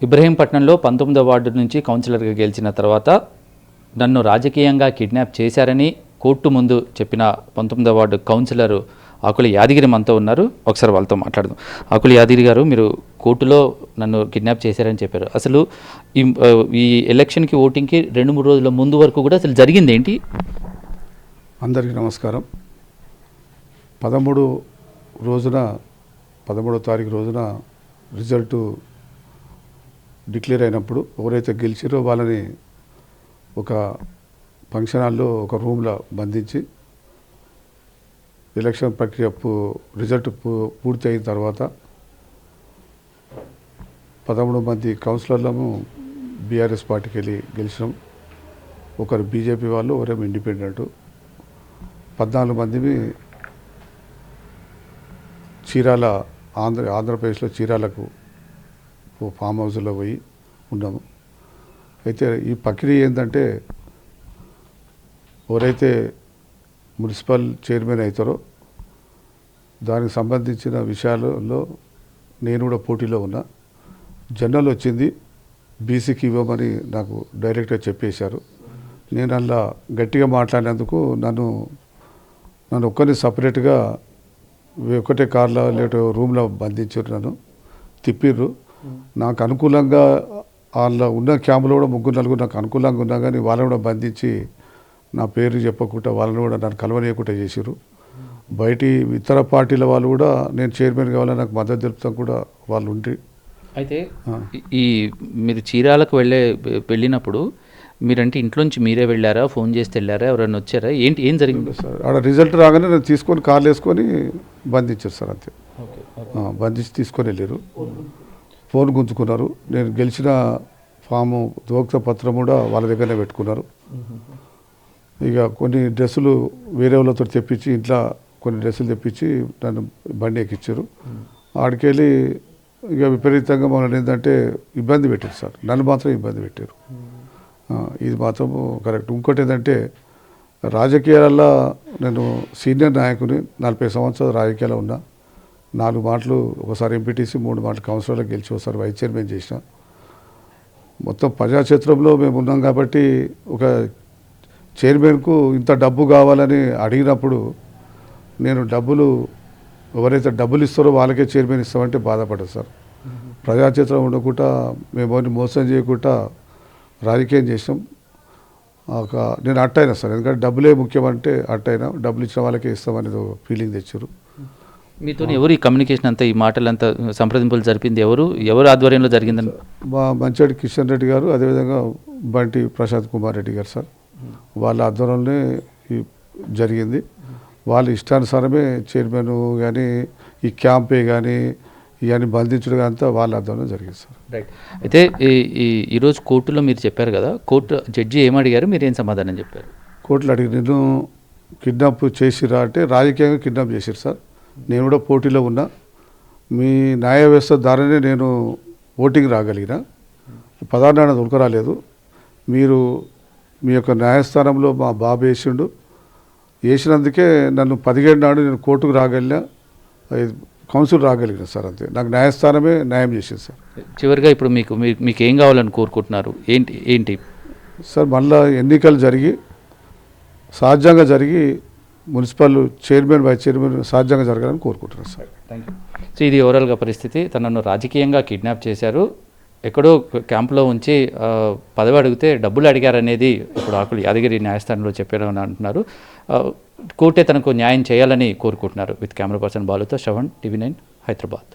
ఇబ్రహీంపట్నంలో 19వ ward నుంచి కౌన్సిలర్గా గెలిచిన తర్వాత నన్ను రాజకీయంగా కిడ్నాప్ చేశారని కోర్టు ముందు చెప్పిన 19వ వార్డు కౌన్సిలర్ ఆకుల యాదగిరి మనతో ఉన్నారు. ఒకసారి వాళ్ళతో మాట్లాడదాం. ఆకుల యాదగిరి గారు, మీరు కోర్టులో నన్ను కిడ్నాప్ చేశారని చెప్పారు. అసలు ఈ ఎలక్షన్కి ఓటింగ్కి 2-3 రోజుల ముందు వరకు కూడా అసలు జరిగింది ఏంటి? అందరికీ నమస్కారం. 13వ తారీఖు రోజున రిజల్టు డిక్లేర్ అయినప్పుడు ఎవరైతే గెలిచారో వాళ్ళని ఒక ఫంక్షన్ హాల్లో ఒక రూమ్లో బంధించి ఎలక్షన్ ప్రక్రియ రిజల్ట్ పూర్తి అయిన తర్వాత 13 మంది కౌన్సిలర్లను బీఆర్ఎస్ పార్టీకి వెళ్ళి గెలిచినాం. ఒకరు బీజేపీ వాళ్ళు, ఒకరేమో ఇండిపెండెంట్. 14 మందిని చీరాల ఆంధ్రప్రదేశ్లో చీరాలకు ఫామ్ హౌస్లో పోయి ఉన్నాము. అయితే ఈ ప్రక్రియ ఏంటంటే, ఎవరైతే మున్సిపల్ చైర్మన్ అవుతారో దానికి సంబంధించిన విషయాలలో నేను కూడా పోటీలో ఉన్నా. జనరల్ వచ్చింది, బీసీకి ఇవ్వమని నాకు డైరెక్ట్గా చెప్పేశారు. నేను అలా గట్టిగా మాట్లాడినందుకు నన్ను ఒక్కరిని సపరేట్గా ఒకటే కార్లో లేట రూమ్లో బంధించారు. నన్ను తిప్పిర్రు. నాకు అనుకూలంగా వాళ్ళ ఉన్న క్యాంపులో కూడా 3-4 నాకు అనుకూలంగా ఉన్నా కానీ వాళ్ళని కూడా బంధించి నా పేరు చెప్పకుండా వాళ్ళని కూడా నన్ను కలవనీయకుండా చేశారు. బయటి ఇతర పార్టీల వాళ్ళు కూడా నేను చైర్మన్ కావాలని నాకు మద్దతు తెలుపుతాం కూడా వాళ్ళు ఉండి. అయితే ఈ మీరు చీరాలకు వెళ్ళినప్పుడు మీరంటే ఇంట్లోంచి మీరే వెళ్ళారా, ఫోన్ చేసి వెళ్ళారా, ఎవరైనా వచ్చారా, ఏం జరిగింది సార్? ఆడ రిజల్ట్ రాగానే నేను తీసుకొని కార్లు వేసుకొని బంధించారు సార్. అంతే, బంధించి తీసుకొని వెళ్ళారు. ఫోన్ గుంజుకున్నారు. నేను గెలిచిన ఫాము దోక్త పత్రం కూడా వాళ్ళ దగ్గరనే పెట్టుకున్నారు. ఇక కొన్ని డ్రెస్సులు వేరే వాళ్ళతో తెప్పించి, ఇంట్లో కొన్ని డ్రెస్సులు తెప్పించి నన్ను బండి ఎక్కించారు. ఆడికెళ్ళి ఇక విపరీతంగా మమ్మల్ని ఏంటంటే ఇబ్బంది పెట్టారు సార్. నన్ను మాత్రం ఇబ్బంది పెట్టారు. ఇది మాత్రం కరెక్ట్. ఇంకోటి ఏంటంటే, రాజకీయాలలో నేను సీనియర్ నాయకుని, 40 సంవత్సరాలు రాజకీయాల్లో ఉన్నా. 4 మాటలు ఒకసారి ఎంపీటీసీ, 3 మాటలు కౌన్సిలర్లో గెలిచి ఒకసారి వైస్ చైర్మన్ చేసిన. మొత్తం ప్రజాక్షేత్రంలో మేము ఉన్నాం కాబట్టి ఒక చైర్మన్కు ఇంత డబ్బు కావాలని అడిగినప్పుడు నేను ఎవరైతే డబ్బులు ఇస్తారో వాళ్ళకే చైర్మన్ ఇస్తామంటే బాధపడదు సార్. ప్రజాక్షేత్రం ఉండకుండా మేము మోసం చేయకుండా రాజకీయం చేసాం. నేను అట్టయినా సార్, ఎందుకంటే డబ్బులే ముఖ్యమంటే అట్టయినా డబ్బులు ఇచ్చిన వాళ్ళకే ఇస్తామనేది ఫీలింగ్ తెచ్చారు. మీతో ఎవరు ఈ కమ్యూనికేషన్ అంతా, ఈ మాటలంతా సంప్రదింపులు జరిపింది ఎవరు ఆధ్వర్యంలో జరిగిందని? మా మంచాడి కిషన్ రెడ్డి గారు, అదేవిధంగా బంటి ప్రశాంత్ కుమార్ రెడ్డి గారు సార్. వాళ్ళ ఆధ్వర్యంలోనే జరిగింది. వాళ్ళ ఇష్టానుసారమే చైర్మన్ కానీ, ఈ క్యాంపే కానీ, ఇవన్నీ బంధించడం అంతా వాళ్ళ ఆధ్వర్యంలో జరిగింది సార్. రైట్. అయితే ఈరోజు కోర్టులో మీరు చెప్పారు కదా, కోర్టు జడ్జి ఏమడిగారు, మీరు ఏం సమాధానం చెప్పారు? కోర్టులో అడిగి, నేను కిడ్నాప్ చేసిరా అంటే రాజకీయంగా కిడ్నాప్ చేశారు సార్. నేను కూడా పోటీలో ఉన్నా. మీ న్యాయ వ్యవస్థ ద్వారానే నేను ఓటింగ్ రాగలిగిన. 16 నాడు దొరకరాలేదు. మీరు మీ యొక్క న్యాయస్థానంలో మా బాబు వేసినందుకే నన్ను 17 నాడు నేను కోర్టుకు రాగలిగిన, కౌన్సిల్ రాగలిగిన సార్. అంతే, నాకు న్యాయస్థానమే న్యాయం చేసింది సార్. చివరిగా ఇప్పుడు మీకు ఏం కావాలని కోరుకుంటున్నారు? ఏంటి సార్, మళ్ళీ ఎన్నికలు సహజంగా జరిగి మున్సిపల్ చైర్మన్, వైస్ చైర్మన్ సహజంగా జరగాలని కోరుకుంటున్నాను సార్. Thank you. సో ఇది ఓవరాల్గా పరిస్థితి. తనను రాజకీయంగా కిడ్నాప్ చేశారు, ఎక్కడో క్యాంపులో ఉంచి పదవి అడిగితే డబ్బులు అడిగారనేది ఇప్పుడు ఆకుల యాదగిరి న్యాయస్థానంలో చెప్పారని అంటున్నారు. కోర్టే తనకు న్యాయం చేయాలని కోరుకుంటున్నారు. విత్ కెమెరా పర్సన్ బాలుతో శ్రవణ్, TV9 హైదరాబాద్.